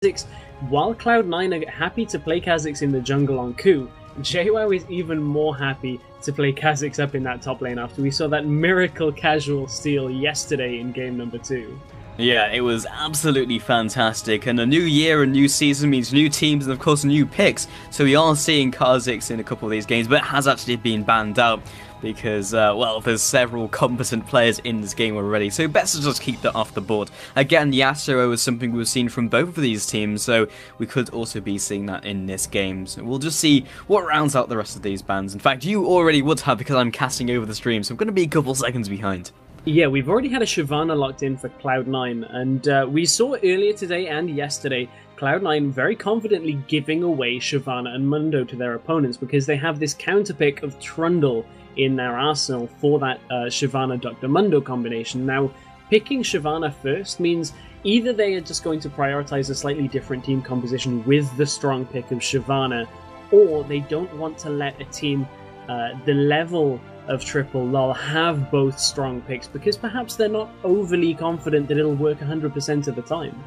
Kha'Zix, while Cloud9 are happy to play Kha'Zix in the jungle on Ku, JWoww is even more happy to play Kha'Zix up in that top lane after we saw that miracle casual steal yesterday in game number 2. Yeah, it was absolutely fantastic, and a new year, a new season means new teams and of course new picks, so we are seeing Kha'Zix in a couple of these games, but it has actually been banned out because, well, there's several competent players in this game already, so best to just keep that off the board. Again, Yasuo is something we've seen from both of these teams, so we could also be seeing that in this game, so we'll just see what rounds out the rest of these bans. In fact, you already would have because I'm casting over the stream, so I'm going to be a couple seconds behind. Yeah, we've already had a Shyvana locked in for Cloud9, and we saw earlier today and yesterday Cloud9 very confidently giving away Shyvana and Mundo to their opponents because they have this counterpick of Trundle in their arsenal for that Shyvana Dr. Mundo combination. Now, picking Shyvana first means either they are just going to prioritize a slightly different team composition with the strong pick of Shyvana, or they don't want to let a team the level of Lololol have both strong picks because perhaps they're not overly confident that it'll work 100% of the time.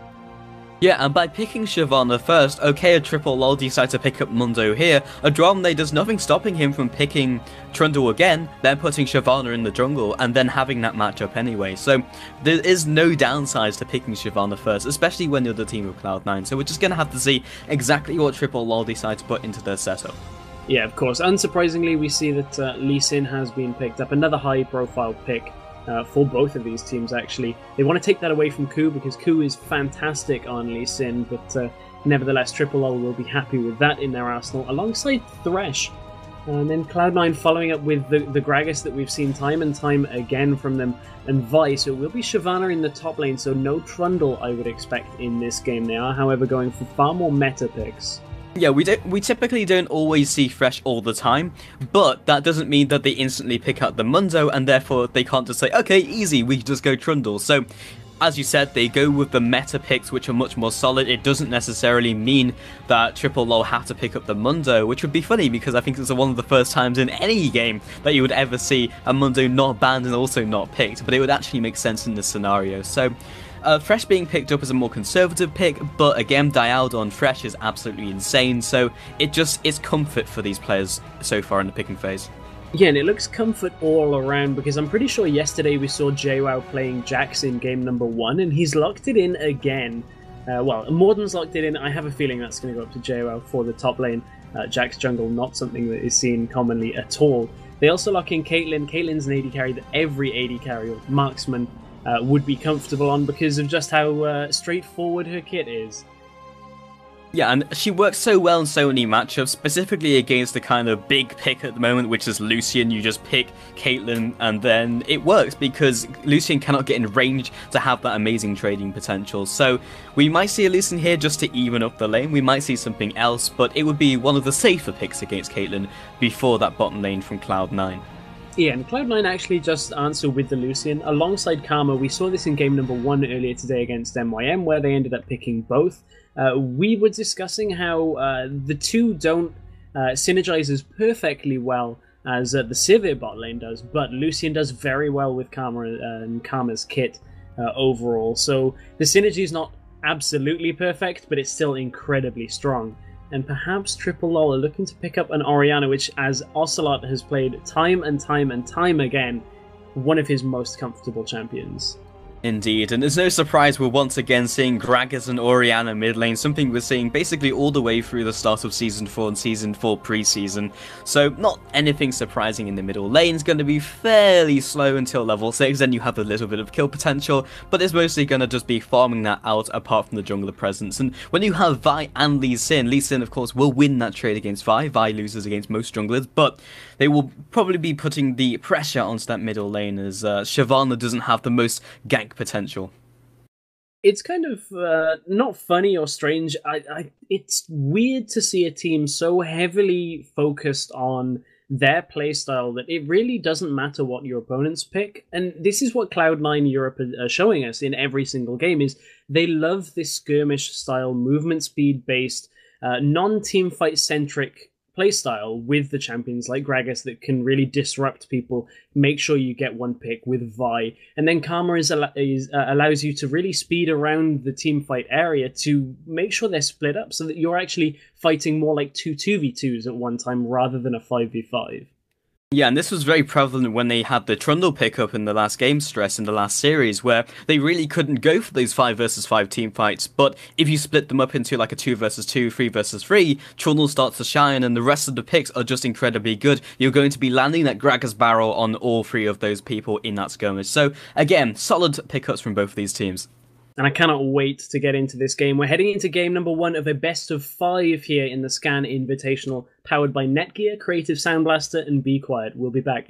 Yeah, and by picking Shyvana first, okay, a Lololol decides to pick up Mundo here, Adromne does nothing stopping him from picking Trundle again, then putting Shyvana in the jungle, and then having that matchup anyway. So there is no downsides to picking Shyvana first, especially when you're the team of Cloud9, so we're just going to have to see exactly what Lololol decide to put into their setup. Yeah, of course. Unsurprisingly, we see that Lee Sin has been picked up. Another high-profile pick for both of these teams, actually. They want to take that away from Ku because Ku is fantastic on Lee Sin, but nevertheless, Lololol will be happy with that in their arsenal, alongside Thresh. And then Cloud9 following up with the Gragas that we've seen time and time again from them, and Vi. So it will be Shyvana in the top lane, so no Trundle, I would expect, in this game. They are, however, going for far more meta picks. Yeah, we typically don't always see Thresh all the time, but that doesn't mean that they instantly pick out the Mundo, and therefore they can't just say, okay, easy, we can just go Trundle. So, as you said, they go with the meta picks, which are much more solid. It doesn't necessarily mean that Lololol have to pick up the Mundo, which would be funny, because I think it's one of the first times in any game that you would ever see a Mundo not banned and also not picked, but it would actually make sense in this scenario. So, Thresh being picked up as a more conservative pick, but again, Dialed on Thresh is absolutely insane, so it just is comfort for these players so far in the picking phase. Yeah, and it looks comfort all around, because I'm pretty sure yesterday we saw JWoww playing Jax in game number 1, and he's locked it in again. Well, Morden's locked it in. I have a feeling that's going to go up to JWoww for the top lane. Jax jungle, not something that is seen commonly at all. They also lock in Caitlyn. Caitlyn's an AD carry that every AD carry or marksman would be comfortable on because of just how straightforward her kit is. Yeah, and she works so well in so many matchups, specifically against the kind of big pick at the moment, which is Lucian. You just pick Caitlyn, and then it works because Lucian cannot get in range to have that amazing trading potential. So we might see a Lucian here just to even up the lane. We might see something else, but it would be one of the safer picks against Caitlyn before that bottom lane from Cloud9. Yeah, and Cloud9 actually just answer with the Lucian alongside Karma. We saw this in game number 1 earlier today against MYM, where they ended up picking both. We were discussing how the two don't synergize as perfectly well as the Sivir bot lane does, but Lucian does very well with Karma and Karma's kit overall. So the synergy is not absolutely perfect, but it's still incredibly strong. And perhaps Lololol are looking to pick up an Orianna, which, as Ocelote has played time and time and time again, one of his most comfortable champions. Indeed, and it's no surprise we're once again seeing Gragas and Orianna mid lane, something we're seeing basically all the way through the start of Season 4 and Season 4 pre-season. So not anything surprising in the middle lane. It's going to be fairly slow until level 6, then you have a little bit of kill potential, but it's mostly going to just be farming that out apart from the jungler presence. And when you have Vi and Lee Sin of course will win that trade against Vi. Vi loses against most junglers, but they will probably be putting the pressure onto that middle lane as Shyvana doesn't have the most gank potential. It's kind of not funny or strange. It's weird to see a team so heavily focused on their playstyle that it really doesn't matter what your opponents pick. And this is what Cloud9 Europe are showing us in every single game, is they love this skirmish style, movement speed based, non-team fight centric playstyle with the champions like Gragas that can really disrupt people, make sure you get one pick with Vi, and then Karma allows you to really speed around the team fight area to make sure they're split up so that you're actually fighting more like 2v2s at one time rather than a 5v5. Yeah, and this was very prevalent when they had the Trundle pickup in the last game stress in the last series, where they really couldn't go for these 5 versus 5 team fights, but if you split them up into like a 2 versus 2, 3 versus 3, Trundle starts to shine and the rest of the picks are just incredibly good. You're going to be landing that Gragas barrel on all 3 of those people in that skirmish. So again, solid pickups from both of these teams. And I cannot wait to get into this game. We're heading into game number 1 of a best of 5 here in the Scan Invitational, powered by Netgear, Creative Sound Blaster, and Be Quiet. We'll be back.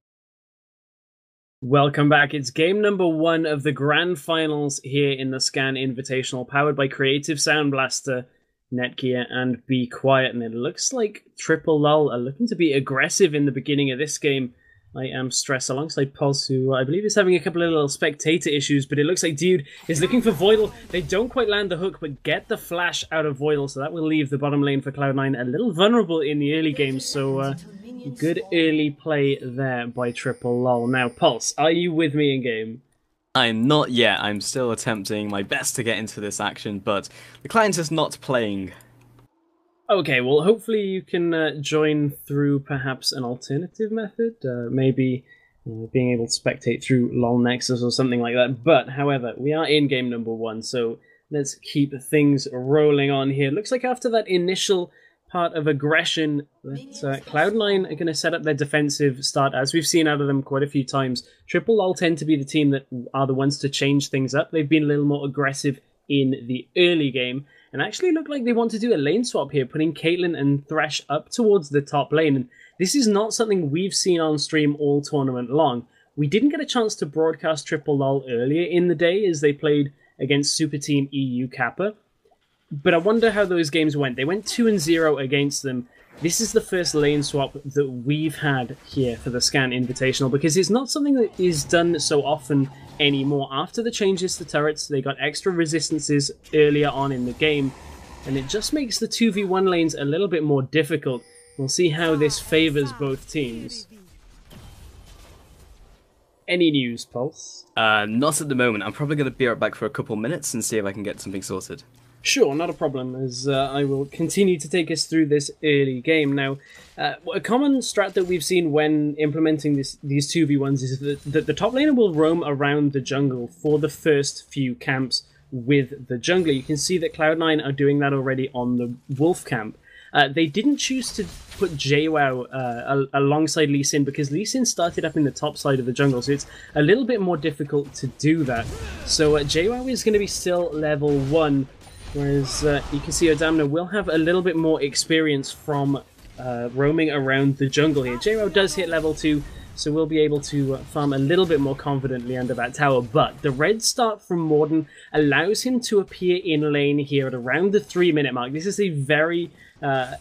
Welcome back. It's game number 1 of the grand finals here in the Scan Invitational, powered by Creative Sound Blaster, Netgear, and Be Quiet. And it looks like Lololol are looking to be aggressive in the beginning of this game. I am Stress alongside Pulse, who I believe is having a couple of little spectator issues, but it looks like Dude is looking for Voidal. They don't quite land the hook, but get the flash out of Voidal, so that will leave the bottom lane for Cloud9 a little vulnerable in the early game, so good early play there by Lololol. Now, Pulse, are you with me in game? I'm not yet. I'm still attempting my best to get into this action, but the client is not playing. Okay, well, hopefully you can join through perhaps an alternative method, maybe being able to spectate through LOL Nexus or something like that. But, however, we are in game number 1, so let's keep things rolling on here. Looks like after that initial part of aggression, that Cloud9 are going to set up their defensive start, as we've seen out of them quite a few times. Lololol tend to be the team that are the ones to change things up. They've been a little more aggressive in the early game, and actually look like they want to do a lane swap here, putting Caitlyn and Thresh up towards the top lane. And this is not something we've seen on stream all tournament long. We didn't get a chance to broadcast Lololol earlier in the day as they played against Super Team EU Kappa, but I wonder how those games went. They went 2-0 against them. This is the first lane swap that we've had here for the Scan Invitational, because it's not something that is done so often anymore. After the changes to turrets, they got extra resistances earlier on in the game, and it just makes the 2v1 lanes a little bit more difficult. We'll see how this favors both teams. Any news, Pulse? Not at the moment. I'm probably going to be right back for a couple minutes and see if I can get something sorted. Sure, not a problem, as I will continue to take us through this early game. Now, a common strat that we've seen when implementing these 2v1s is that the top laner will roam around the jungle for the first few camps with the jungler. You can see that Cloud9 are doing that already on the Wolf camp. They didn't choose to put JWoww alongside Lee Sin because Lee Sin started up in the top side of the jungle, so it's a little bit more difficult to do that. So JWoww is going to be still level 1, whereas you can see Odamna will have a little bit more experience from roaming around the jungle here. JWoww does hit level 2, so we'll be able to farm a little bit more confidently under that tower, but the red start from Morden allows him to appear in lane here at around the 3-minute mark. This is a very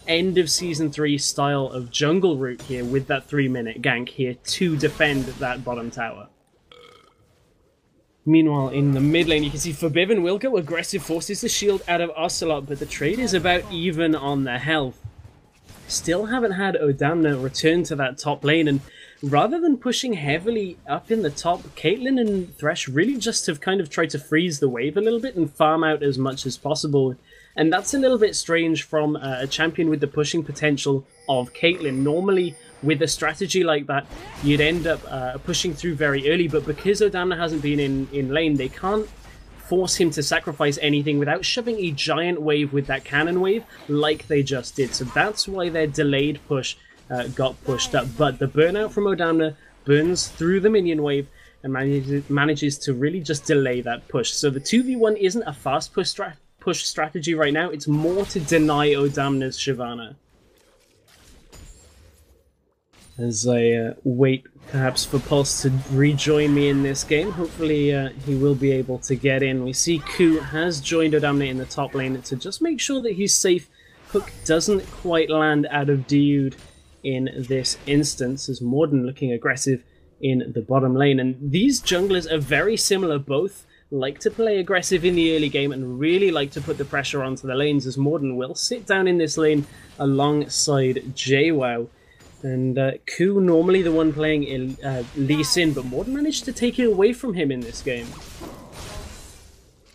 end of Season 3 style of jungle route here with that 3-minute gank here to defend that bottom tower. Meanwhile, in the mid lane, you can see Forbidden will go aggressive, forces the shield out of Ocelote, but the trade is about even on their health. Still haven't had Odamna return to that top lane, and rather than pushing heavily up in the top, Caitlyn and Thresh really just have kind of tried to freeze the wave a little bit and farm out as much as possible. And that's a little bit strange from a champion with the pushing potential of Caitlyn. Normally, with a strategy like that, you'd end up pushing through very early, but because Odamna hasn't been in lane, they can't force him to sacrifice anything without shoving a giant wave with that cannon wave like they just did. So that's why their delayed push got pushed up. But the burnout from Odamna burns through the minion wave and manages to really just delay that push. So the 2v1 isn't a fast push strategy right now, it's more to deny Odamna's Shyvana. As I wait perhaps for Pulse to rejoin me in this game, hopefully he will be able to get in. We see Ku has joined Odamna in the top lane to just make sure that he's safe. Hook doesn't quite land out of Dude in this instance, as Morden looking aggressive in the bottom lane. And these junglers are very similar, both like to play aggressive in the early game and really like to put the pressure onto the lanes, as Morden will sit down in this lane alongside JWoww. And Ku normally the one playing Lee Sin, but Morden managed to take it away from him in this game.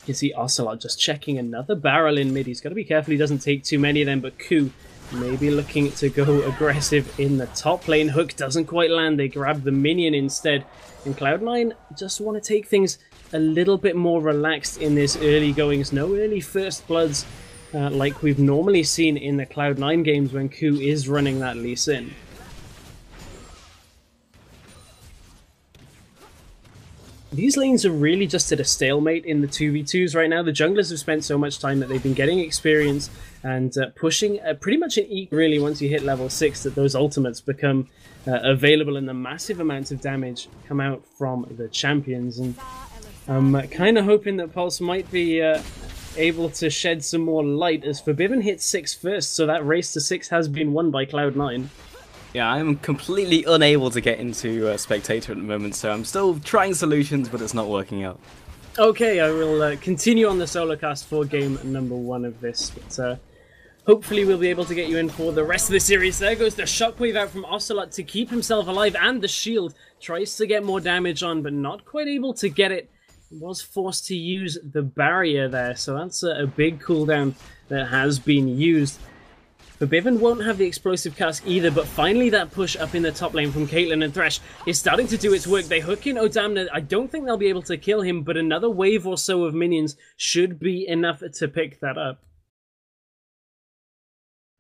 You can see Ocelote just checking another barrel in mid. He's got to be careful he doesn't take too many of them, but Ku maybe looking to go aggressive in the top lane. Hook doesn't quite land. They grab the minion instead. And Cloud9 just want to take things a little bit more relaxed in this early goings. No early first bloods like we've normally seen in the Cloud9 games when Ku is running that Lee Sin. These lanes are really just at a stalemate in the 2v2s right now. The junglers have spent so much time that they've been getting experience and pushing pretty much an eek really once you hit level 6 that those ultimates become available and the massive amounts of damage come out from the champions. And I'm kind of hoping that Pulse might be able to shed some more light as Forbidden hit 6 first, so that race to 6 has been won by Cloud9. Yeah, I'm completely unable to get into Spectator at the moment, so I'm still trying solutions, but it's not working out. Okay, I will continue on the solo cast for game number 1 of this, but hopefully we'll be able to get you in for the rest of the series. There goes the shockwave out from Ocelote to keep himself alive, and the shield tries to get more damage on, but not quite able to get it. Was forced to use the barrier there, so that's a big cooldown that has been used. Forbidden won't have the explosive cask either, but finally that push up in the top lane from Caitlyn and Thresh is starting to do its work. They hook in Odamna. I don't think they'll be able to kill him, but another wave or so of minions should be enough to pick that up.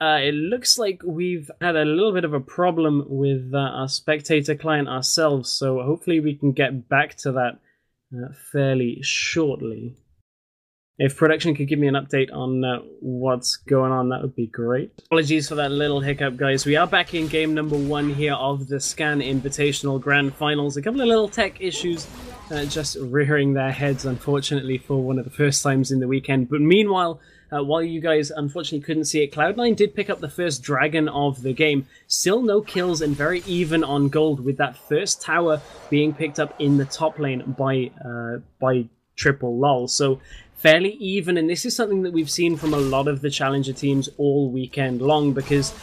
It looks like we've had a little bit of a problem with our Spectator client ourselves, so hopefully we can get back to that fairly shortly. If production could give me an update on what's going on, that would be great. Apologies for that little hiccup, guys. We are back in game number 1 here of the Scan Invitational Grand Finals. A couple of little tech issues just rearing their heads, unfortunately, for one of the first times in the weekend. But meanwhile, while you guys unfortunately couldn't see it, Cloud9 did pick up the first dragon of the game. Still no kills and very even on gold, with that first tower being picked up in the top lane by Triple Lol. So fairly even, and this is something that we've seen from a lot of the challenger teams all weekend long, because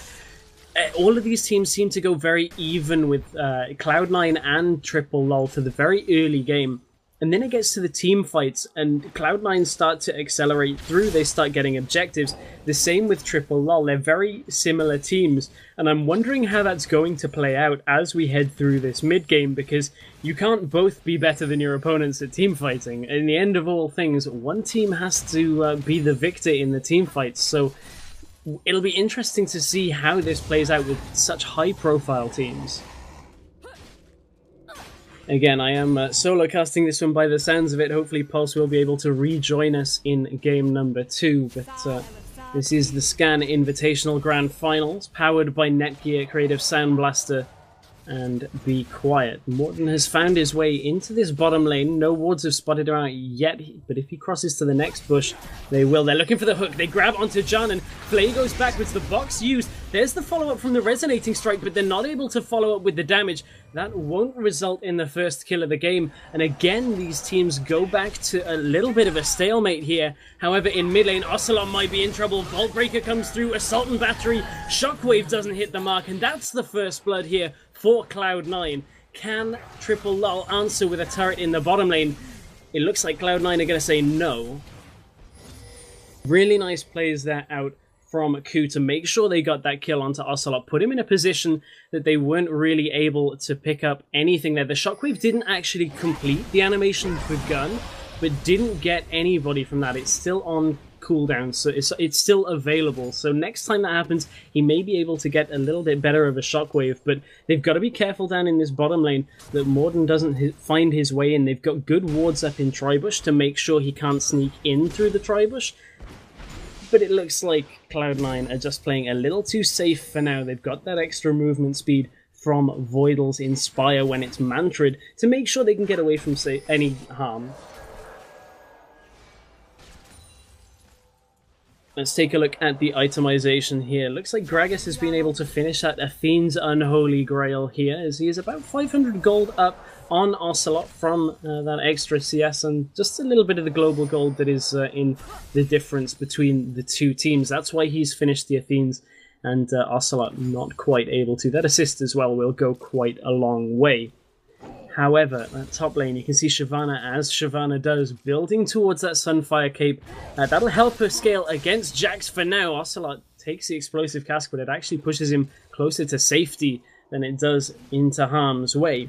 all of these teams seem to go very even with Cloud9 and Triple Lol for the very early game. And then it gets to the team fights, and Cloud9 start to accelerate through. They start getting objectives. The same with Triple Lol. They're very similar teams, and I'm wondering how that's going to play out as we head through this mid-game, because you can't both be better than your opponents at team fighting. In the end of all things, one team has to be the victor in the team fights, so it'll be interesting to see how this plays out with such high-profile teams. Again, I am solo casting this one by the sounds of it. Hopefully Pulse will be able to rejoin us in game number 2. But this is the Scan Invitational Grand Finals, powered by Netgear, Creative Sound Blaster, and Be Quiet. Morton has found his way into this bottom lane. No wards have spotted him out yet, but if he crosses to the next bush, they will. They're looking for the hook. They grab onto John, and Flay goes backwards. The box used. There's the follow-up from the resonating strike, but they're not able to follow up with the damage. That won't result in the first kill of the game. And again, these teams go back to a little bit of a stalemate here. However, in mid lane, Ocelote might be in trouble. Vault Breaker comes through, Assault and Battery. Shockwave doesn't hit the mark, and that's the first blood here for Cloud9. Can Triple Lol answer with a turret in the bottom lane? It looks like Cloud9 are going to say no. Really nice plays there out from Ku to make sure they got that kill onto Ocelote, put him in a position that they weren't really able to pick up anything there. The Shockwave didn't actually complete the animation begun, but didn't get anybody from that. It's still on cooldown, so it's still available. So next time that happens, he may be able to get a little bit better of a Shockwave, but they've got to be careful down in this bottom lane that Morden doesn't find his way in. They've got good wards up in Tribush to make sure he can't sneak in through the Tribush. But it looks like Cloud9 are just playing a little too safe for now. They've got that extra movement speed from Voidal's Inspire when it's mantraed to make sure they can get away from any harm. Let's take a look at the itemization here. Looks like Gragas has been able to finish that Athene's Unholy Grail here, as he is about 500 gold up on Ocelote from that extra CS and just a little bit of the global gold that is in the difference between the two teams. That's why he's finished the Athenes, and Ocelote not quite able to. That assist as well will go quite a long way. However, at top lane, you can see Shyvana, as Shyvana does, building towards that Sunfire Cape. That'll help her scale against Jax for now. Ocelote takes the Explosive Cask, but it actually pushes him closer to safety than it does into harm's way.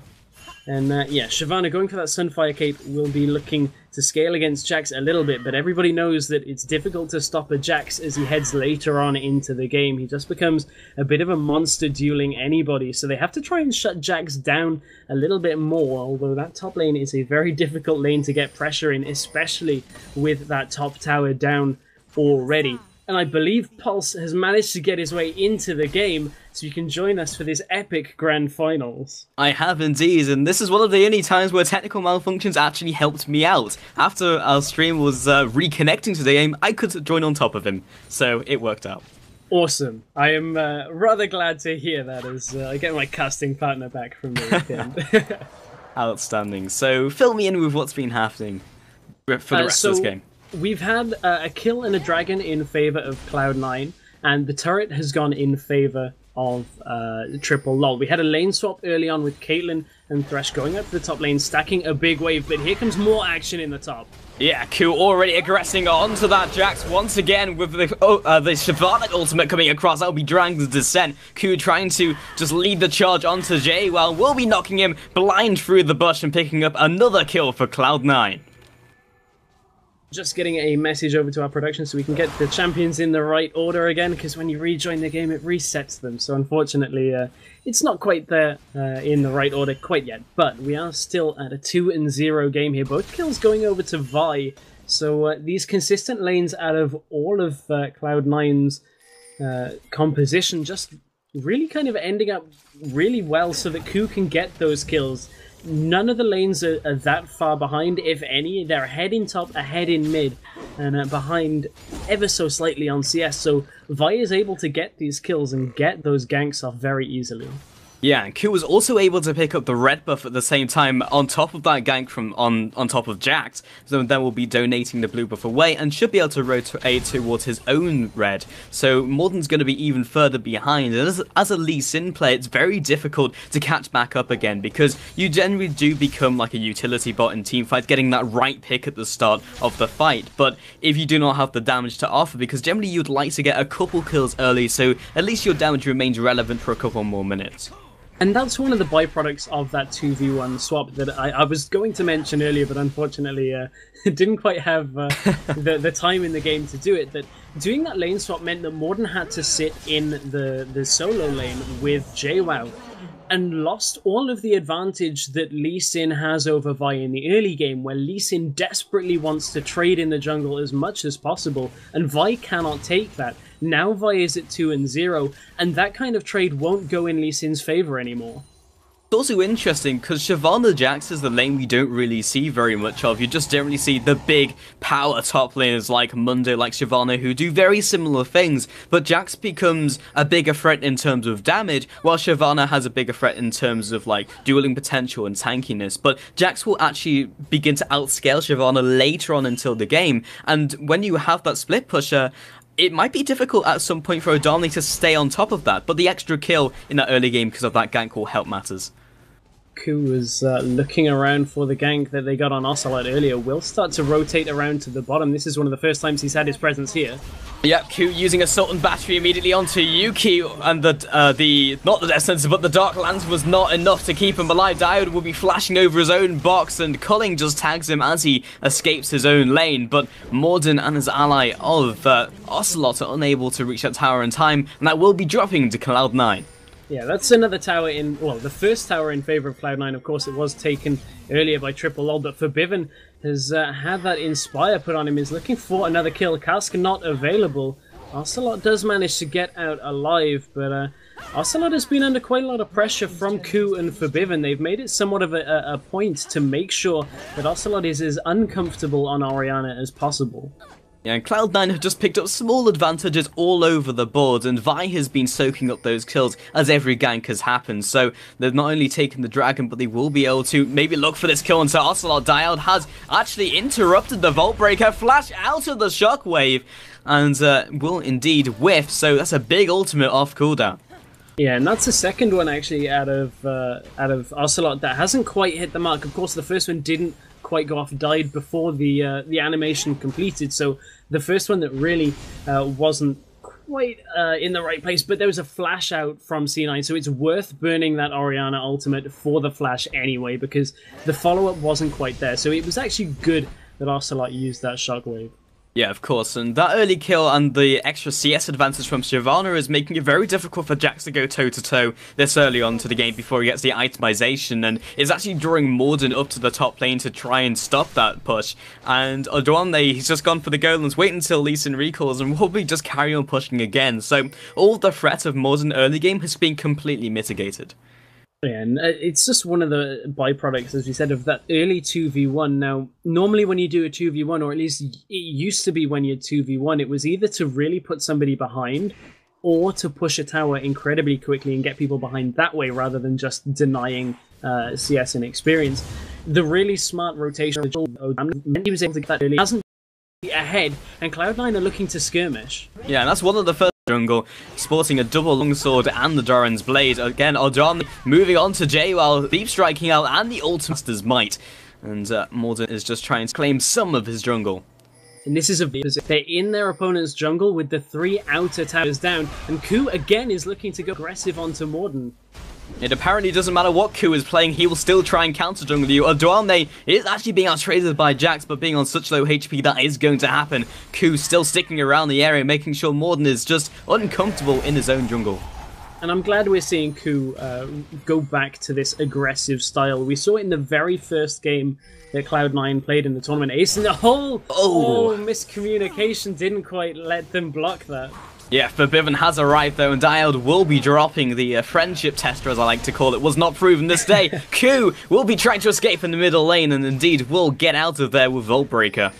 And yeah, Shyvana going for that Sunfire Cape will be looking to scale against Jax a little bit, but everybody knows that it's difficult to stop a Jax as he heads later on into the game. He just becomes a bit of a monster dueling anybody, so they have to try and shut Jax down a little bit more, although that top lane is a very difficult lane to get pressure in, especially with that top tower down already. And I believe Pulse has managed to get his way into the game, so you can join us for this epic grand finals. I have indeed, and this is one of the only times where technical malfunctions actually helped me out. After our stream was reconnecting to the game, I could join on top of him, so it worked out. Awesome. I am rather glad to hear that, as I get my casting partner back from the weekend. Outstanding. So fill me in with what's been happening for the rest of this game. We've had a kill and a dragon in favour of Cloud9, and the turret has gone in favour of Triple Lol. We had a lane swap early on with Caitlyn and Thresh going up to the top lane, stacking a big wave, but here comes more action in the top. Yeah, Q already aggressing onto that Jax once again with the Shyvana ultimate coming across. That'll be Dragon's Descent. Q trying to just lead the charge onto Jay, while we'll be knocking him blind through the bush and picking up another kill for Cloud9. Just getting a message over to our production so we can get the champions in the right order again, because when you rejoin the game it resets them, so unfortunately it's not quite there in the right order quite yet, but we are still at a 2-0 game here. Both kills going over to Vi, so these consistent lanes out of all of Cloud9's composition just really kind of ending up really well so that Ku can get those kills. None of the lanes are that far behind, if any. They're ahead in top, ahead in mid, and behind ever so slightly on CS. So Vi is able to get these kills and get those ganks off very easily. Yeah, and Q was also able to pick up the red buff at the same time on top of that gank from on top of Jax, so then we'll be donating the blue buff away and should be able to rotate towards his own red. So Morden's going to be even further behind, and as a Lee Sin player, it's very difficult to catch back up again, because you generally do become like a utility bot in teamfights, getting that right pick at the start of the fight, but if you do not have the damage to offer, because generally you'd like to get a couple kills early, so at least your damage remains relevant for a couple more minutes. And that's one of the byproducts of that 2v1 swap that I was going to mention earlier, but unfortunately didn't quite have the time in the game to do it. That doing that lane swap meant that Morden had to sit in the solo lane with JWoww, and lost all of the advantage that Lee Sin has over Vi in the early game, where Lee Sin desperately wants to trade in the jungle as much as possible, and Vi cannot take that. Now Vi is at 2-0, and that kind of trade won't go in Lee Sin's favour anymore. It's also interesting because Shyvana Jax is the lane we don't really see very much of. You just generally see the big power top laners like Mundo, like Shyvana, who do very similar things, but Jax becomes a bigger threat in terms of damage, while Shyvana has a bigger threat in terms of like dueling potential and tankiness. But Jax will actually begin to outscale Shyvana later on until the game, and when you have that split pusher, it might be difficult at some point for O'Donnelly to stay on top of that, but the extra kill in that early game because of that gank will help matters. Ku was looking around for the gank that they got on Ocelote earlier. Will start to rotate around to the bottom. This is one of the first times he's had his presence here. Yep, Q using Assault and Battery immediately onto Yuki, and not the Death Sensor, but the Dark Lantern was not enough to keep him alive. Diode will be flashing over his own box, and Culling just tags him as he escapes his own lane, but Morden and his ally of Ocelote are unable to reach that tower in time, and that will be dropping to Cloud9. Yeah, that's another tower in, well, the first tower in favour of Cloud9, of course. It was taken earlier by Triple Lol, but Forbiven has had that Inspire put on him, is looking for another kill. Cask not available. Ocelote does manage to get out alive, but Ocelote has been under quite a lot of pressure from Ku and Forbiven. They've made it somewhat of a point to make sure that Ocelote is as uncomfortable on Orianna as possible. Yeah, and Cloud9 have just picked up small advantages all over the board, and Vi has been soaking up those kills as every gank has happened. So they've not only taken the dragon, but they will be able to maybe look for this kill. And so Ocelote Dialed has actually interrupted the Vault Breaker, flash out of the shockwave, and will indeed whiff. So that's a big ultimate off cooldown. Yeah, and that's the second one actually out of Ocelote that hasn't quite hit the mark. Of course, the first one didn't quite go off, died before the animation completed. So the first one that really wasn't quite in the right place, but there was a flash out from C9, so it's worth burning that Orianna ultimate for the flash anyway, because the follow-up wasn't quite there. So it was actually good that Ocelote used that shockwave. Yeah, of course, and that early kill and the extra CS advantage from Shyvana is making it very difficult for Jax to go toe-to-toe this early on to the game before he gets the itemization, and is actually drawing Morden up to the top lane to try and stop that push. And Odoamne, he's just gone for the golems, wait until Lee Sin recalls, and will probably just carry on pushing again. So all the threat of Morden early game has been completely mitigated. Yeah, and it's just one of the byproducts, as we said, of that early 2v1. Now, normally when you do a 2v1, or at least it used to be when you 2v1, it was either to really put somebody behind, or to push a tower incredibly quickly and get people behind that way, rather than just denying CS and experience. The really smart rotation, he was able to get that early, hasn't ahead, and Cloud9 are looking to skirmish. Yeah, and that's one of the first jungle, sporting a double longsword and the Doran's blade. Again, Odon moving on to Jay while deep striking out and the ultimate's might. And Morden is just trying to claim some of his jungle. And this is they're in their opponent's jungle with the 3 outer towers down, and Ku again is looking to go aggressive onto Morden. It apparently doesn't matter what Ku is playing, he will still try and counter jungle you. Odoamne is actually being outtraded by Jax, but being on such low HP, that is going to happen. Ku still sticking around the area, making sure Morden is just uncomfortable in his own jungle. And I'm glad we're seeing Ku go back to this aggressive style. We saw it in the very first game that Cloud9 played in the tournament. Ace in the hole! Oh, miscommunication didn't quite let them block that. Yeah, Forbidden has arrived though, and Dialed will be dropping the friendship tester, as I like to call it. Was not proven this day. Ku will be trying to escape in the middle lane, and indeed will get out of there with Vault Breaker.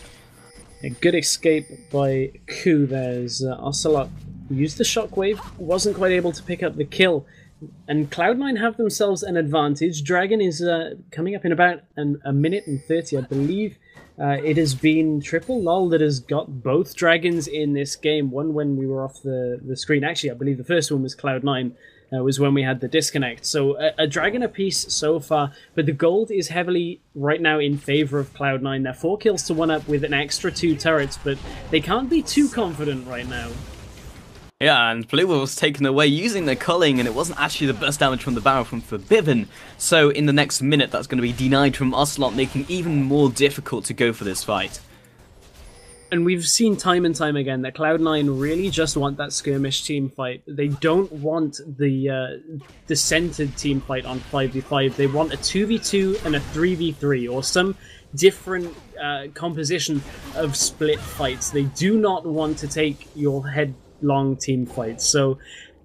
A good escape by Ku. There's Ocelote used the shockwave, wasn't quite able to pick up the kill. And Cloud9 have themselves an advantage. Dragon is coming up in about a minute and 30, I believe. It has been Lololol that has got both dragons in this game. One when we were off the screen. Actually, I believe the first one was Cloud9, was when we had the disconnect. So a dragon apiece so far, but the gold is heavily right now in favor of Cloud9. They're 4 kills to 1 up with an extra 2 turrets, but they can't be too confident right now. Yeah, and Blue was taken away using the culling, and it wasn't actually the best damage from the barrel from Forbidden. So in the next minute, that's going to be denied from Ocelote, making it even more difficult to go for this fight. And we've seen time and time again that Cloud9 really just want that skirmish team fight. They don't want the centered team fight on 5v5. They want a 2v2 and a 3v3, or some different composition of split fights. They do not want to take your headlong team fights. So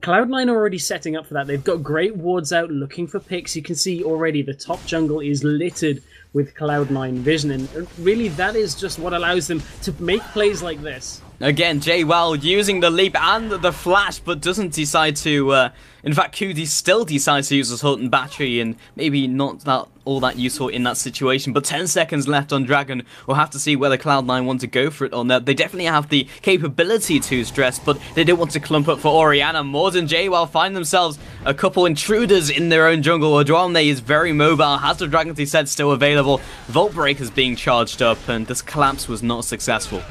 Cloud9 are already setting up for that. They've got great wards out looking for picks. You can see already the top jungle is littered with Cloud9 vision, and really that is just what allows them to make plays like this. Again, Jay Wild using the leap and the flash, but doesn't decide to, in fact, QD still decides to use Assault and Battery, and maybe not all that useful in that situation, but 10 seconds left on Dragon. We'll have to see whether Cloud9 want to go for it or not. They definitely have the capability to stress, but they don't want to clump up for Orianna. Morden Jay Wild find themselves a couple intruders in their own jungle. Odoamne is very mobile, has the Dragon set still available. Vault Breaker's being charged up, and this collapse was not successful.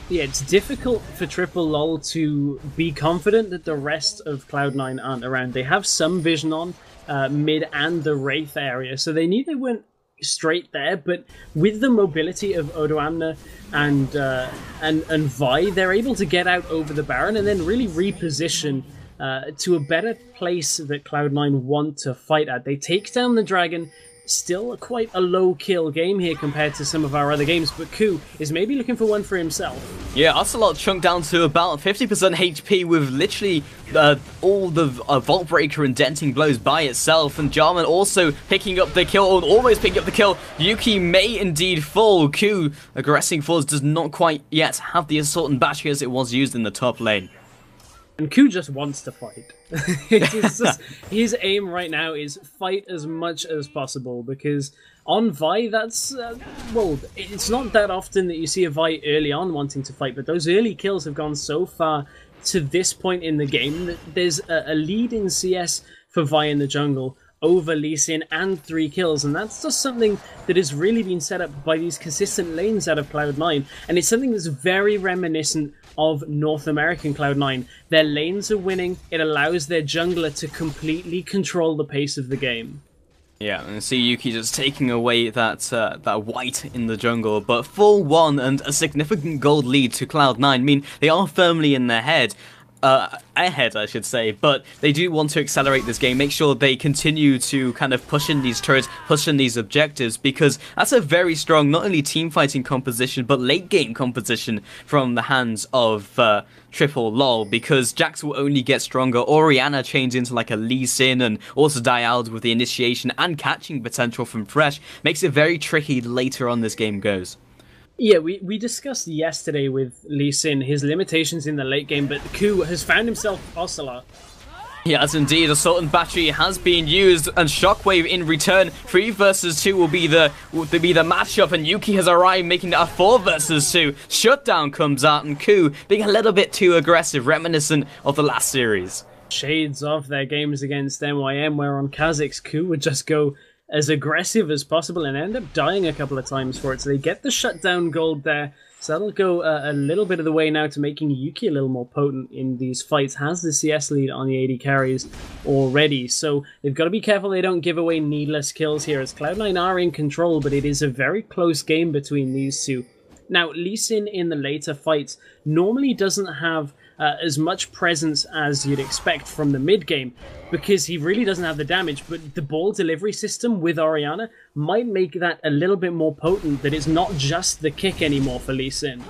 Yeah, it's difficult for Lololol to be confident that the rest of Cloud9 aren't around. They have some vision on mid and the Wraith area, so they knew they weren't straight there, but with the mobility of Odoamne and Vi, they're able to get out over the Baron and then really reposition to a better place that Cloud9 want to fight at. They take down the Dragon, Still quite a low kill game here compared to some of our other games, but Ku is maybe looking for one for himself. Yeah, Ocelote chunked down to about 50% HP with literally all the Vault Breaker and Denting blows by itself, and Jarman also picking up the kill, or almost picking up the kill. Yuki may indeed fall. Ku, aggressing force, does not quite yet have the Assault and Battery as it was used in the top lane. And Ku just wants to fight. His aim right now is fight as much as possible, because on Vi, that's, well, it's not that often that you see a Vi early on wanting to fight, but those early kills have gone so far to this point in the game that there's a lead in CS for Vi in the jungle over Lee Sin and 3 kills, and that's just something that has really been set up by these consistent lanes out of Cloud9, and it's something that's very reminiscent of North American Cloud9. Their lanes are winning, it allows their jungler to completely control the pace of the game. Yeah, and see Yuki just taking away that white in the jungle, but 4-1 and a significant gold lead to Cloud9. I mean, they are firmly in their head. Ahead, I should say, but they do want to accelerate this game, make sure they continue to kind of push in these turrets, push in these objectives, because that's a very strong, not only team fighting composition, but late game composition from the hands of Triple Lol, because Jax will only get stronger. Orianna changes into like a Lee Sin, and also Dialed with the initiation and catching potential from Fresh, makes it very tricky the later on this game goes. Yeah, we discussed yesterday with Lee Sin his limitations in the late game, but Ku has found himself Ocelote. Yes, indeed. Assault and Battery has been used, and Shockwave in return. 3 versus 2 will be the matchup, and Yuki has arrived, making it a 4 versus 2. Shutdown comes out, and Ku being a little bit too aggressive, reminiscent of the last series. Shades of their games against MYM, where on Kha'Zix, Ku would just go as aggressive as possible and end up dying a couple of times for it. So they get the shutdown gold there. So that'll go a little bit of the way now to making Yuki a little more potent in these fights. Has the CS lead on the AD carries already. So they've got to be careful they don't give away needless kills here, as Cloud9 are in control, but it is a very close game between these two. Now, Lee Sin in the later fights normally doesn't have as much presence as you'd expect from the mid game, because he really doesn't have the damage, but the ball delivery system with Orianna might make that a little bit more potent, that it's not just the kick anymore for Lee Sin.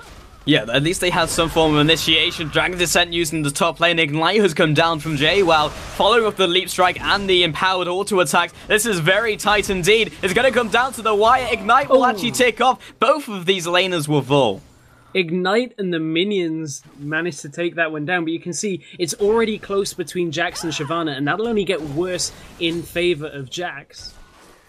Yeah, at least they had some form of initiation. Dragon Descent using the top lane. Ignite has come down from Jay, while following up the Leap Strike and the empowered auto attack. This is very tight indeed. It's going to come down to the wire. Ignite will actually take off. Both of these laners will fall. Ignite and the minions managed to take that one down, but you can see it's already close between Jax and Shyvana, and that'll only get worse in favor of Jax.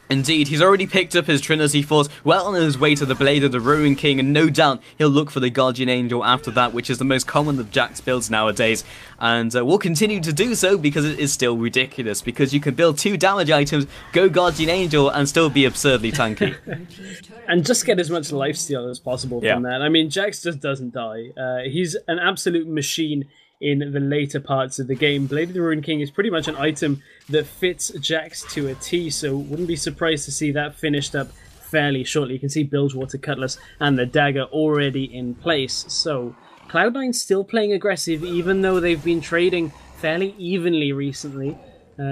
Indeed, he's already picked up his Trinity Force, well on his way to the Blade of the Ruin King, and no doubt he'll look for the Guardian Angel after that, which is the most common of Jax builds nowadays. And will continue to do so, because it is still ridiculous, because you can build 2 damage items, go Guardian Angel, and still be absurdly tanky. And just get as much lifesteal as possible from that. I mean, Jax just doesn't die. He's an absolute machine in the later parts of the game. Blade of the Ruin King is pretty much an item that fits Jax to a T, so wouldn't be surprised to see that finished up fairly shortly. You can see Bilgewater Cutlass and the dagger already in place. So Cloud9 still playing aggressive, even though they've been trading fairly evenly recently.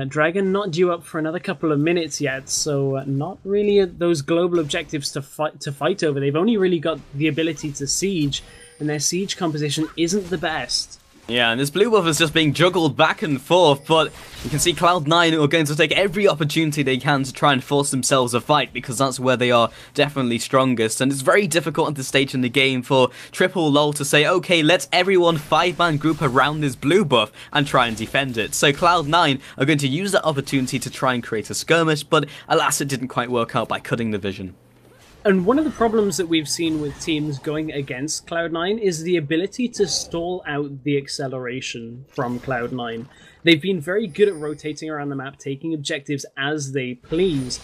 Dragon not due up for another couple of minutes yet, so not really those global objectives to fight over. They've only really got the ability to siege, and their siege composition isn't the best. Yeah, and this blue buff is just being juggled back and forth, but you can see Cloud9 are going to take every opportunity they can to try and force themselves a fight, because that's where they are definitely strongest. And it's very difficult at this stage in the game for Triple Lol to say, okay, let's everyone 5-man group around this blue buff and try and defend it. So Cloud9 are going to use that opportunity to try and create a skirmish, but alas, it didn't quite work out by cutting the vision. And one of the problems that we've seen with teams going against Cloud9 is the ability to stall out the acceleration from Cloud9. They've been very good at rotating around the map, taking objectives as they please,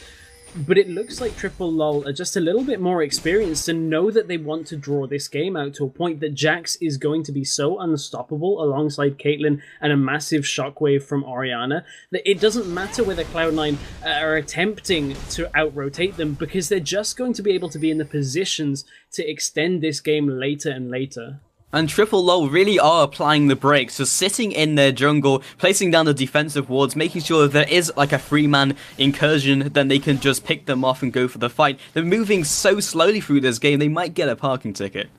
but it looks like Triple Lol are just a little bit more experienced and know that they want to draw this game out to a point that Jax is going to be so unstoppable alongside Caitlyn and a massive shockwave from Orianna that it doesn't matter whether Cloud9 are attempting to out-rotate them, because they're just going to be able to be in the positions to extend this game later and later. And Triple Lol really are applying the brakes, just sitting in their jungle, placing down the defensive wards, making sure if there is like a 3-man incursion, then they can just pick them off and go for the fight. They're moving so slowly through this game, they might get a parking ticket.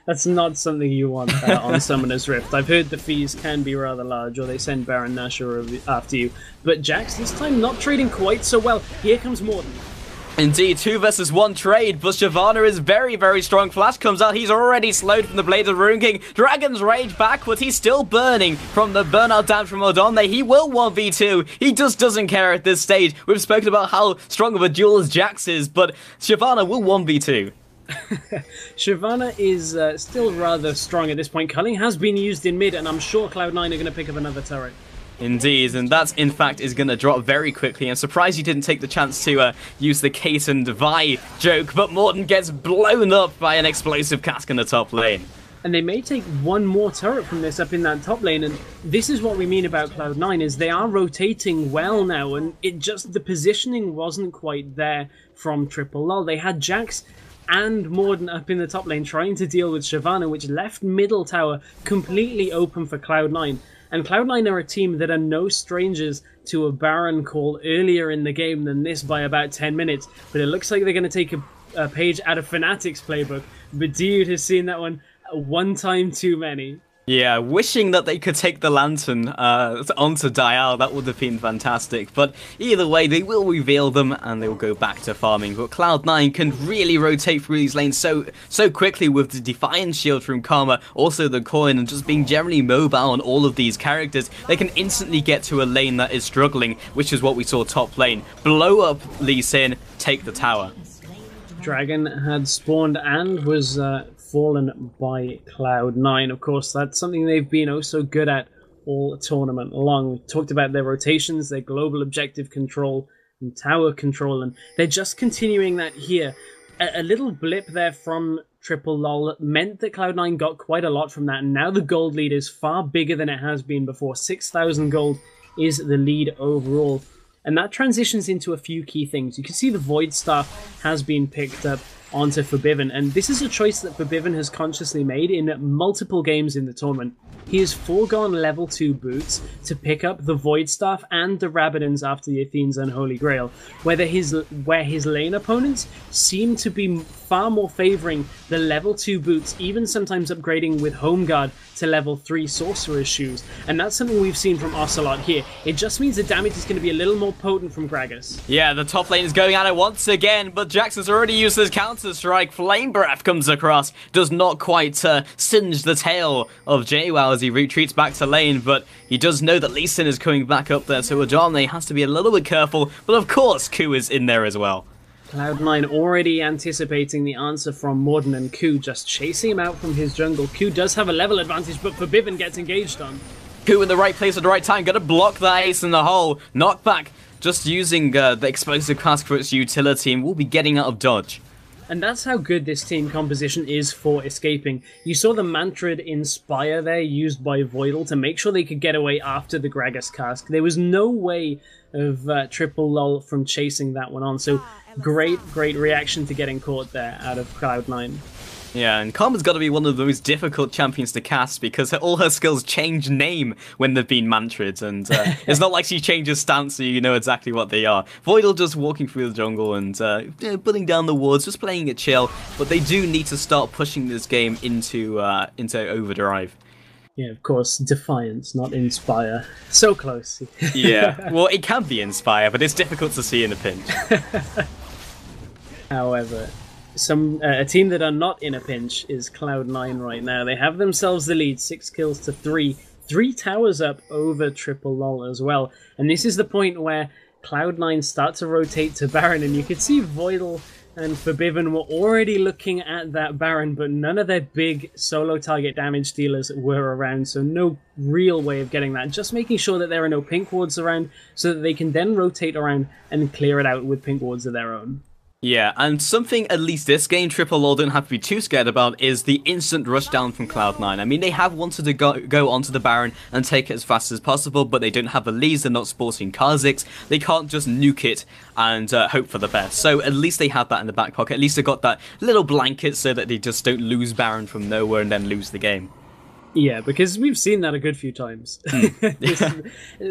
That's not something you want on Summoner's Rift. I've heard the fees can be rather large, or they send Baron Nashor after you. But Jax, this time not trading quite so well. Here comes Morton. Indeed, 2 versus 1 trade, but Shyvana is very, very strong. Flash comes out, he's already slowed from the Blades of Rune King. Dragon's Rage back, but he's still burning from the burnout down from Odonne. He will 1v2. He just doesn't care at this stage. We've spoken about how strong of a duelist Jax is, but Shyvana will 1v2. Shyvana is still rather strong at this point. Culling has been used in mid, and I'm sure Cloud9 are going to pick up another turret. Indeed, and that, in fact, is going to drop very quickly. I'm surprised you didn't take the chance to use the Kate and Vi joke, but Morton gets blown up by an explosive cask in the top lane. And they may take one more turret from this up in that top lane, and this is what we mean about Cloud9, is they are rotating well now, and the positioning wasn't quite there from Triple Lol. They had Jax and Morden up in the top lane trying to deal with Shyvana, which left middle tower completely open for Cloud9. And Cloud9 are a team that are no strangers to a Baron call earlier in the game than this by about 10 minutes. But it looks like they're going to take a page out of Fnatic's playbook. But Dude has seen that one time too many. Yeah, wishing that they could take the Lantern onto Dial, that would have been fantastic. But either way, they will reveal them and they'll go back to farming. But Cloud9 can really rotate through these lanes so quickly with the Defiance Shield from Karma, also the coin, and just being generally mobile on all of these characters. They can instantly get to a lane that is struggling, which is what we saw top lane. Blow up Lee Sin, take the tower. Dragon had spawned and was fallen by Cloud9. Of course, that's something they've been oh so good at all tournament long. We talked about their rotations, their global objective control, and tower control, and they're just continuing that here. A little blip there from Triple Lol meant that Cloud9 got quite a lot from that, and now the gold lead is far bigger than it has been before. 6,000 gold is the lead overall. And that transitions into a few key things. You can see the Void Staff has been picked up onto Forbiven, and this is a choice that Forbiven has consciously made in multiple games in the tournament. He has foregone level 2 boots to pick up the Void Staff and the Rabadons after the Athene's Unholy Grail, where his lane opponents seem to be far more favouring the level 2 boots, even sometimes upgrading with Home Guard to level 3 Sorcerer's Shoes. And that's something we've seen from Ocelote here. It just means the damage is going to be a little more potent from Gragas. Yeah, the top lane is going at it once again, but Jackson's already used his counter-strike. Flame Breath comes across, does not quite singe the tail of JWoww as he retreats back to lane, but he does know that Lee Sin is coming back up there, so Odonne has to be a little bit careful, but of course Ku is in there as well. Cloud9 already anticipating the answer from Morden, and Ku just chasing him out from his jungle. Ku does have a level advantage, but Forbiven gets engaged on. Ku in the right place at the right time, gonna block that ace in the hole. Knockback, just using the explosive cask for its utility, and will be getting out of dodge. And that's how good this team composition is for escaping. You saw the Mantrid Inspire there used by Voidal to make sure they could get away after the Gragas cask. There was no way of Triple Lol from chasing that one on, so great reaction to getting caught there out of Cloud9. Yeah, and Karma's got to be one of the most difficult champions to cast because all her skills change name when they've been mantrids, and it's not like she changes stance so you know exactly what they are. Voidal just walking through the jungle and putting down the wards, just playing it chill, but they do need to start pushing this game into overdrive. Yeah, of course, Defiance, not Inspire. So close. Yeah, well, it can be Inspire, but it's difficult to see in a pinch. However, a team that are not in a pinch is Cloud9 right now. They have themselves the lead, 6 kills to 3. 3 towers up over Triple Lol as well. And this is the point where Cloud9 start to rotate to Baron, and you could see Voidal and Forbiven were already looking at that Baron, but none of their big solo target damage dealers were around, so no real way of getting that. Just making sure that there are no pink wards around so that they can then rotate around and clear it out with pink wards of their own. Yeah, and something at least this game Lololol don't have to be too scared about is the instant rush down from Cloud9. I mean, they have wanted to go onto the Baron and take it as fast as possible, but they don't have the leads, they're not sporting Kha'Zix, they can't just nuke it and hope for the best. So at least they have that in the back pocket, at least they got that little blanket so that they just don't lose Baron from nowhere and then lose the game. Yeah, because we've seen that a good few times.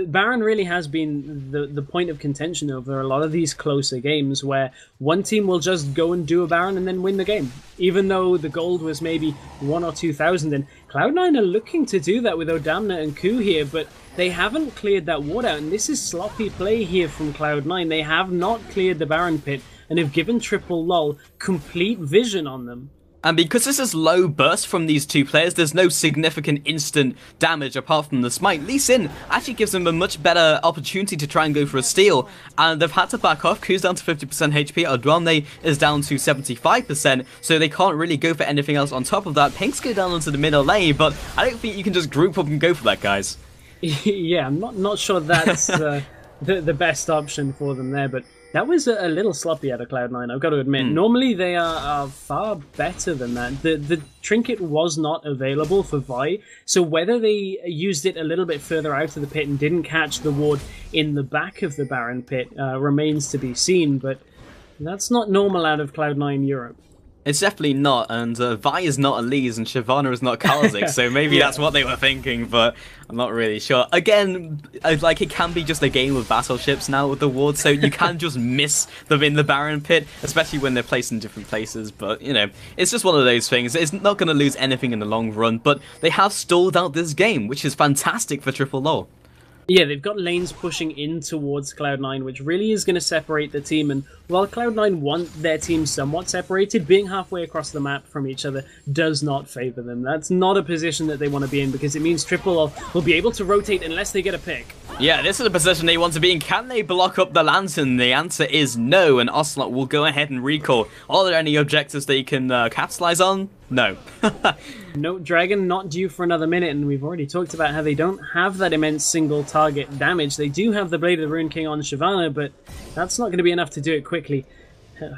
Baron really has been the point of contention over a lot of these closer games where one team will just go and do a Baron and then win the game. Even though the gold was maybe 1,000 or 2,000, and Cloud9 are looking to do that with Odamna and Ku here, but they haven't cleared that ward out, and this is sloppy play here from Cloud9. They have not cleared the Baron pit and have given Lololol complete vision on them. And because this is low burst from these two players, there's no significant instant damage apart from the smite. Lee Sin actually gives them a much better opportunity to try and go for a steal, and they've had to back off. Ku's down to 50% HP, Odamna is down to 75%, so they can't really go for anything else on top of that. Pinks go down onto the middle lane, but I don't think you can just group up and go for that, guys. Yeah, I'm not sure that's the best option for them there, but that was a little sloppy out of Cloud9, I've got to admit. Normally they are far better than that. The trinket was not available for Vi, so whether they used it a little bit further out of the pit and didn't catch the ward in the back of the Baron pit remains to be seen, but that's not normal out of Cloud9 Europe. It's definitely not, and Vi is not Elise and Shyvana is not Kha'Zix, so maybe that's what they were thinking, but I'm not really sure. Again, like, it can be just a game of battleships now with the wards, so you can just miss them in the Baron pit, especially when they're placed in different places, but, you know, it's just one of those things. It's not going to lose anything in the long run, but they have stalled out this game, which is fantastic for Lololol. Yeah, they've got lanes pushing in towards Cloud9, which really is going to separate the team. And while Cloud9 want their team somewhat separated, being halfway across the map from each other does not favour them. That's not a position that they want to be in, because it means Lololol will be able to rotate unless they get a pick. Yeah, this is a position they want to be in. Can they block up the lantern? The answer is no, and Ocelote will go ahead and recall. Are there any objectives they can capitalize on? No. No, Dragon not due for another minute, and we've already talked about how they don't have that immense single target damage. They do have the Blade of the Rune King on Shyvana, but that's not going to be enough to do it quickly.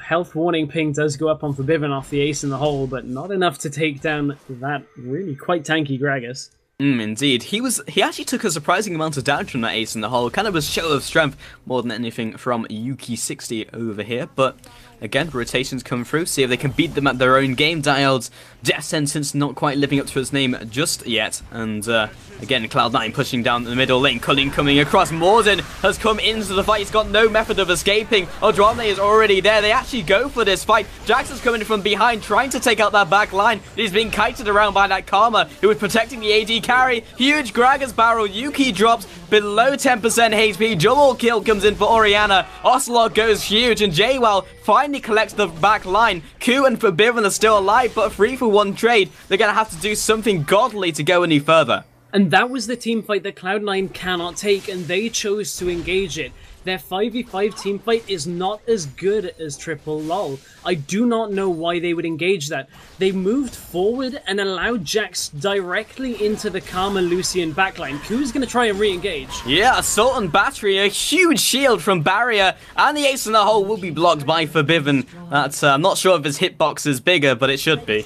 Health warning ping does go up on Forbidden off the ace in the hole, but not enough to take down that really quite tanky Gragas. Indeed. He actually took a surprising amount of damage from that ace in the hole, kind of a show of strength more than anything from Yuki60 over here, but again, rotations come through, see if they can beat them at their own game. Diode's death sentence not quite living up to his name just yet, and again, Cloud9 pushing down the middle lane, Culling coming across. Morden has come into the fight, he's got no method of escaping. Odamna is already there, they actually go for this fight. Jax is coming from behind, trying to take out that back line. He's being kited around by that Karma, who is protecting the AD carry. Huge Gragas barrel, Yuki drops below 10% HP, double kill comes in for Orianna. Ocelote goes huge, and JWoww finally collects the back line. Ku and Forbidden are still alive, but a 3-for-1 trade. They're going to have to do something godly to go any further. And that was the team fight that Cloud9 cannot take, and they chose to engage it. Their 5v5 team fight is not as good as Lololol. I do not know why they would engage that. They moved forward and allowed Jax directly into the Karma Lucian backline. Ku's going to try and re-engage. Yeah, Assault and Battery, a huge shield from Barrier, and the ace in the hole will be blocked by Forbidden. That's, I'm not sure if his hitbox is bigger, but it should be.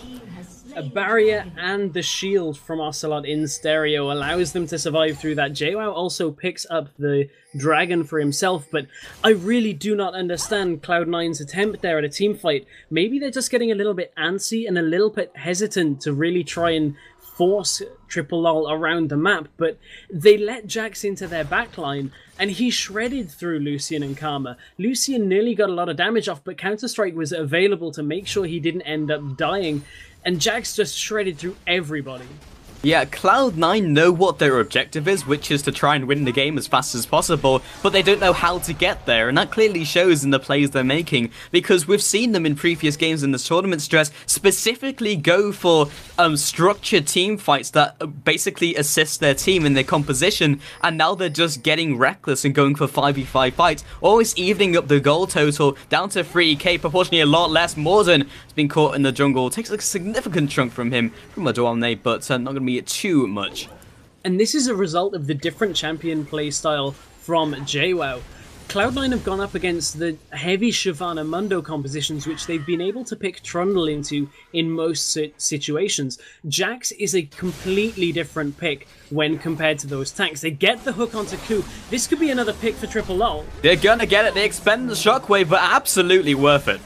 A barrier and the shield from Ocelote in stereo allows them to survive through that. JWoww also picks up the dragon for himself, but I really do not understand Cloud9's attempt there at a team fight. Maybe they're just getting a little bit antsy and a little bit hesitant to really try and force Lololol around the map, but they let Jax into their backline, and he shredded through Lucian and Karma. Lucian nearly got a lot of damage off, but Counter-Strike was available to make sure he didn't end up dying, and Jax just shredded through everybody. Yeah, Cloud9 know what their objective is, which is to try and win the game as fast as possible, but they don't know how to get there, and that clearly shows in the plays they're making, because we've seen them in previous games in this tournament stress specifically go for structured team fights that basically assist their team in their composition, and now they're just getting reckless and going for 5v5 fights, always evening up the goal total down to 3k, proportionally a lot less. Morden has been caught in the jungle, takes a significant chunk from him, from Odamna, but not going to be too much. And this is a result of the different champion playstyle from JWoww. Cloud9 have gone up against the heavy Shyvana Mundo compositions, which they've been able to pick Trundle into in most situations. Jax is a completely different pick when compared to those tanks. They get the hook onto Ku. This could be another pick for Triple Lol. They're gonna get it. They expend the shockwave, but absolutely worth it.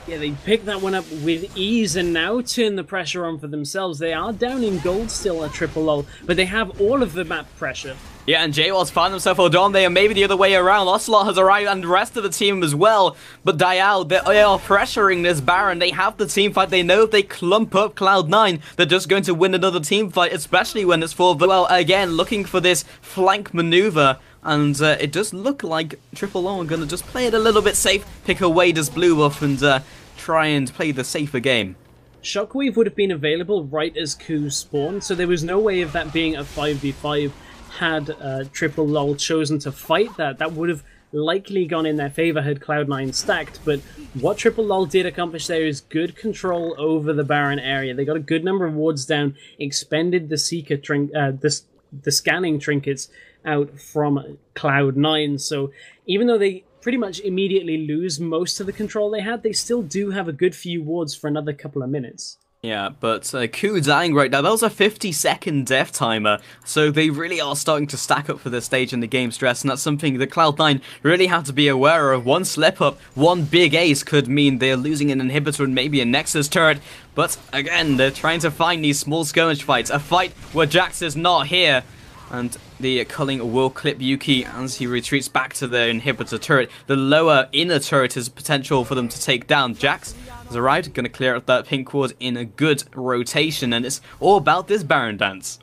Yeah, they pick that one up with ease and now turn the pressure on for themselves. They are down in gold still at Triple Lol, but they have all of the map pressure. Yeah, and JWoww's found himself Odon there, maybe the other way around. Ocelote has arrived and the rest of the team as well. But Dial, they are pressuring this Baron. They have the team fight. They know if they clump up Cloud9, they're just going to win another team fight, especially when it's for, well, again, looking for this flank maneuver. And it does look like Triple Lol are going to just play it a little bit safe, pick away this blue buff and try and play the safer game. Shockwave would have been available right as Ku spawned, so there was no way of that being a 5v5 had Triple Lol chosen to fight that. That would have likely gone in their favor had Cloud9 stacked, but what Triple Lol did accomplish there is good control over the Baron area. They got a good number of wards down, expended the Seeker the scanning trinkets out from Cloud9, so even though they pretty much immediately lose most of the control they had, they still do have a good few wards for another couple of minutes. Yeah, but Ku dying right now, that was a 50-second death timer, so they really are starting to stack up for this stage in the game stress, and that's something that Cloud9 really have to be aware of. One slip-up, one big ace could mean they're losing an inhibitor and maybe a Nexus turret, but again, they're trying to find these small skirmish fights, a fight where Jax is not here, and the culling will clip Yuki as he retreats back to the inhibitor turret. The lower inner turret is potential for them to take down. Jax has arrived, going to clear out that pink ward in a good rotation, and it's all about this Baron dance.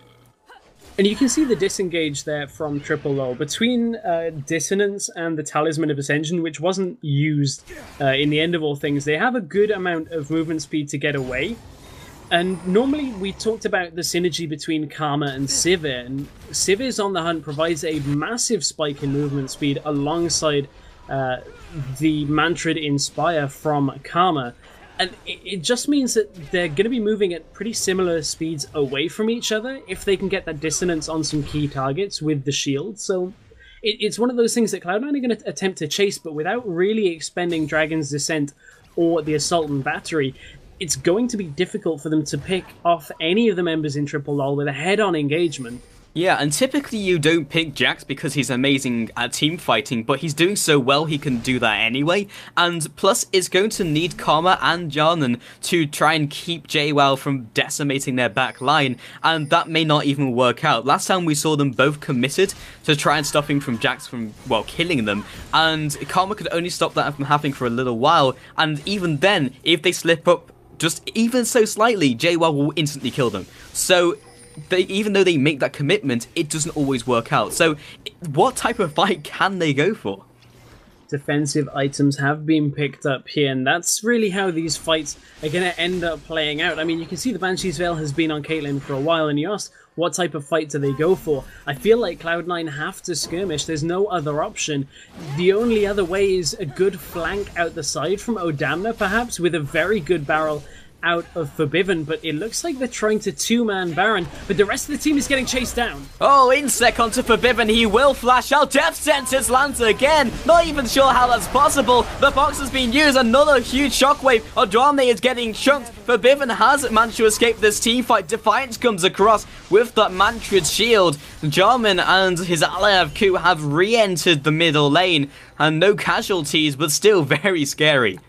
And you can see the disengage there from Triple Lol between Dissonance and the Talisman of Ascension, which wasn't used in the end of all things. They have a good amount of movement speed to get away. And normally we talked about the synergy between Karma and Sivir, and Sivir's on the hunt provides a massive spike in movement speed alongside the Mantrid Inspire from Karma. And it just means that they're going to be moving at pretty similar speeds away from each other if they can get that dissonance on some key targets with the shield. So it's one of those things that Cloud9 are going to attempt to chase, but without really expending Dragon's Descent or the Assault and Battery, it's going to be difficult for them to pick off any of the members in Triple Lol with a head-on engagement. Yeah, and typically you don't pick Jax because he's amazing at team fighting, but he's doing so well he can do that anyway. And plus, it's going to need Karma and Jarnan to try and keep JWoww from decimating their back line, and that may not even work out. Last time we saw them both committed to try and stopping from Jax from, well, killing them, and Karma could only stop that from happening for a little while, and even then, if they slip up just even so slightly, JWoww will instantly kill them. So even though they make that commitment, it doesn't always work out. So what type of fight can they go for? Defensive items have been picked up here, and that's really how these fights are going to end up playing out. I mean, you can see the Banshee's Veil has been on Caitlyn for a while, and you asked, what type of fight do they go for? I feel like Cloud9 have to skirmish. There's no other option. The only other way is a good flank out the side from Odamna, perhaps, with a very good barrel out of Forbidden, but it looks like they're trying to two-man Baron, but the rest of the team is getting chased down. Oh, Insect onto Forbidden, he will flash out, Death Sentence lands again, not even sure how that's possible, the box has been used, another huge shockwave, Odrame is getting chunked, Forbidden has managed to escape this team fight, Defiance comes across with that Mantrid shield, Jarman and his ally of Ku have re-entered the middle lane, and no casualties, but still very scary.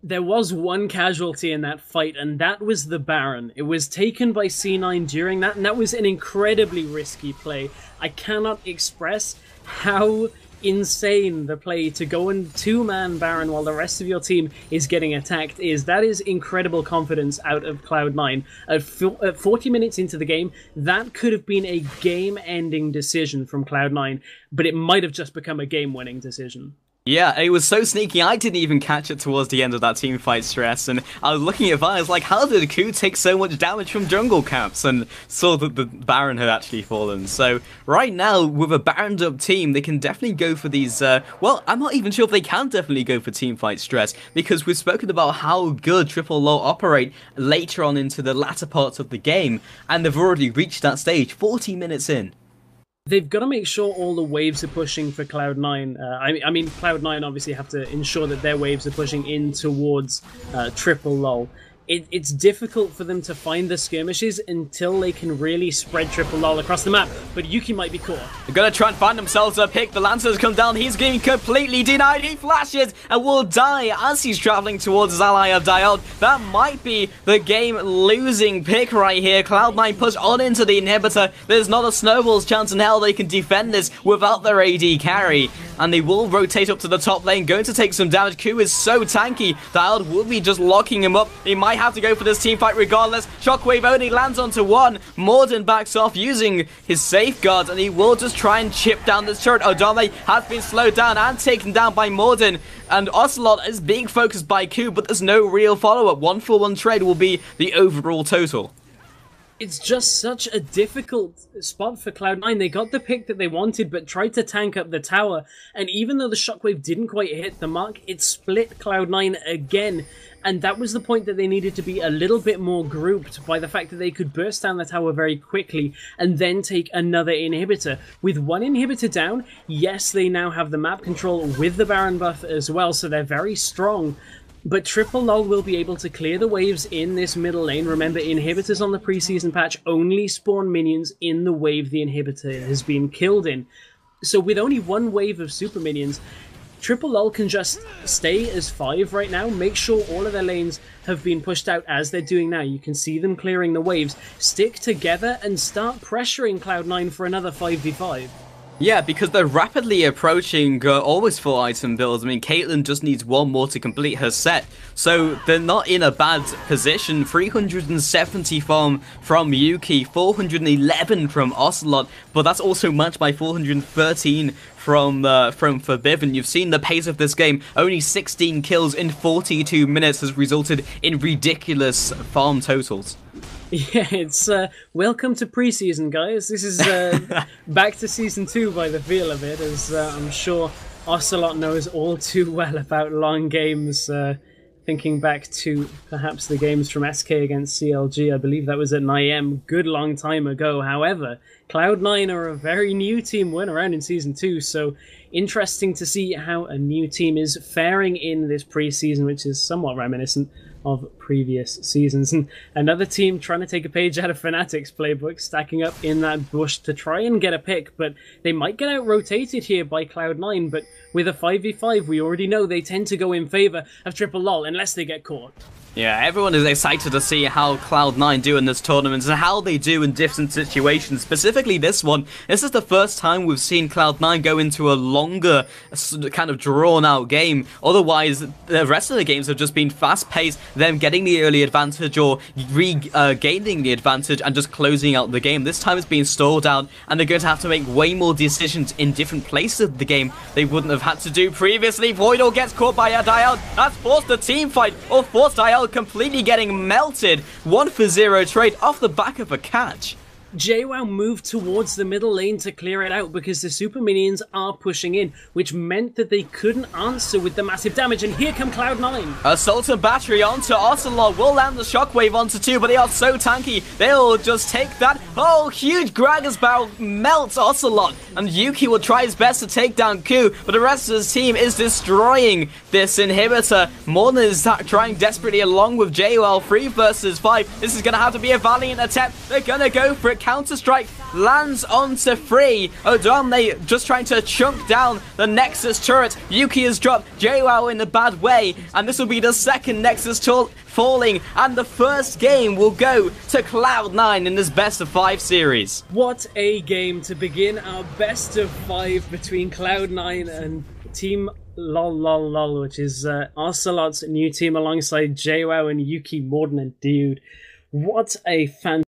There was one casualty in that fight, and that was the Baron. It was taken by C9 during that, and that was an incredibly risky play. I cannot express how insane the play to go and two-man Baron while the rest of your team is getting attacked is. That is incredible confidence out of Cloud9. At 40 minutes into the game, that could have been a game-ending decision from Cloud9, but it might have just become a game-winning decision. Yeah, it was so sneaky, I didn't even catch it towards the end of that teamfight stress, and I was looking at I was like, how did Ku take so much damage from jungle camps? And saw that the Baron had actually fallen. So right now, with a Baroned up team, they can definitely go for these, well, I'm not even sure if they can definitely go for teamfight stress, because we've spoken about how good Triple Lol operate later on into the latter parts of the game, and they've already reached that stage, 40 minutes in. They've got to make sure all the waves are pushing for Cloud9. I mean, Cloud9 obviously have to ensure that their waves are pushing in towards Triple Lol. It's difficult for them to find the skirmishes until they can really spread Triple Lol across the map, but Yuki might be caught. They're gonna try and find themselves a pick. The Lancers come down. He's getting completely denied. He flashes and will die as he's traveling towards his ally of Diode. That might be the game-losing pick right here. Cloud9 push on into the inhibitor. There's not a snowball's chance in hell they can defend this without their AD carry. And they will rotate up to the top lane, going to take some damage. Q is so tanky. Diode will be just locking him up. He might have to go for this team fight regardless. Shockwave only lands onto one. Morden backs off using his safeguards, and he will just try and chip down this turret. Odame has been slowed down and taken down by Morden. And Ocelote is being focused by Q, but there's no real follow-up. 1-for-1 trade will be the overall total. It's just such a difficult spot for Cloud9. They got the pick that they wanted, but tried to tank up the tower. And even though the Shockwave didn't quite hit the mark, it split Cloud9 again. And that was the point that they needed to be a little bit more grouped by the fact that they could burst down the tower very quickly and then take another inhibitor. With one inhibitor down, yes, they now have the map control with the Baron buff as well, so they're very strong. But Triple Lol will be able to clear the waves in this middle lane. Remember, inhibitors on the preseason patch only spawn minions in the wave the inhibitor has been killed in. So with only one wave of super minions, Triple Lol can just stay as 5 right now, make sure all of their lanes have been pushed out as they're doing now. You can see them clearing the waves, stick together and start pressuring Cloud9 for another 5v5. Yeah, because they're rapidly approaching always full item builds. I mean, Caitlyn just needs one more to complete her set. So they're not in a bad position. 370 from Yuki, 411 from Ocelote, but that's also matched by 413 from Forbidden. You've seen the pace of this game. Only 16 kills in 42 minutes has resulted in ridiculous farm totals. Yeah, it's welcome to preseason, guys. This is back to season 2 by the feel of it, as I'm sure Ocelote knows all too well about long games. Thinking back to perhaps the games from SK against CLG, I believe that was at NIM, good long time ago. However, Cloud9 are a very new team, weren't around in season 2, so interesting to see how a new team is faring in this preseason, which is somewhat reminiscent of previous seasons. And another team trying to take a page out of Fnatic's playbook, stacking up in that bush to try and get a pick, but they might get out-rotated here by Cloud9, but with a 5v5, we already know they tend to go in favor of Triple Lol, unless they get caught. Yeah, everyone is excited to see how Cloud9 do in this tournament and how they do in different situations. Specifically this one, this is the first time we've seen Cloud9 go into a longer, kind of drawn-out game. Otherwise, the rest of the games have just been fast-paced, them getting the early advantage or regaining the advantage and just closing out the game. This time it's been stalled out, and they're going to have to make way more decisions in different places of the game they wouldn't have had to do previously. Voidor gets caught by a Diode. That's forced the team fight, or forced Diode completely getting melted. 1-for-0 trade off the back of a catch. JWoww moved towards the middle lane to clear it out because the super minions are pushing in, which meant that they couldn't answer with the massive damage, and here come Cloud9. Assault and battery onto Ocelote, will land the shockwave onto 2, but they are so tanky, they'll just take that. Oh, huge Gragas barrel melts Ocelote, and Yuki will try his best to take down Q, but the rest of his team is destroying this inhibitor. Morden is trying desperately along with JWoww, 3 versus 5. This is going to have to be a valiant attempt. They're going to go for it. Counter-Strike lands onto 3. Odame just trying to chunk down the Nexus turret. Yuki has dropped JWoww in a bad way, and this will be the second Nexus turret falling, and the first game will go to Cloud9 in this best of 5 series. What a game to begin our best of 5 between Cloud9 and Team Lololol, which is Ocelote's new team alongside JWoww and Yuki, Morden and Dude. What a fantastic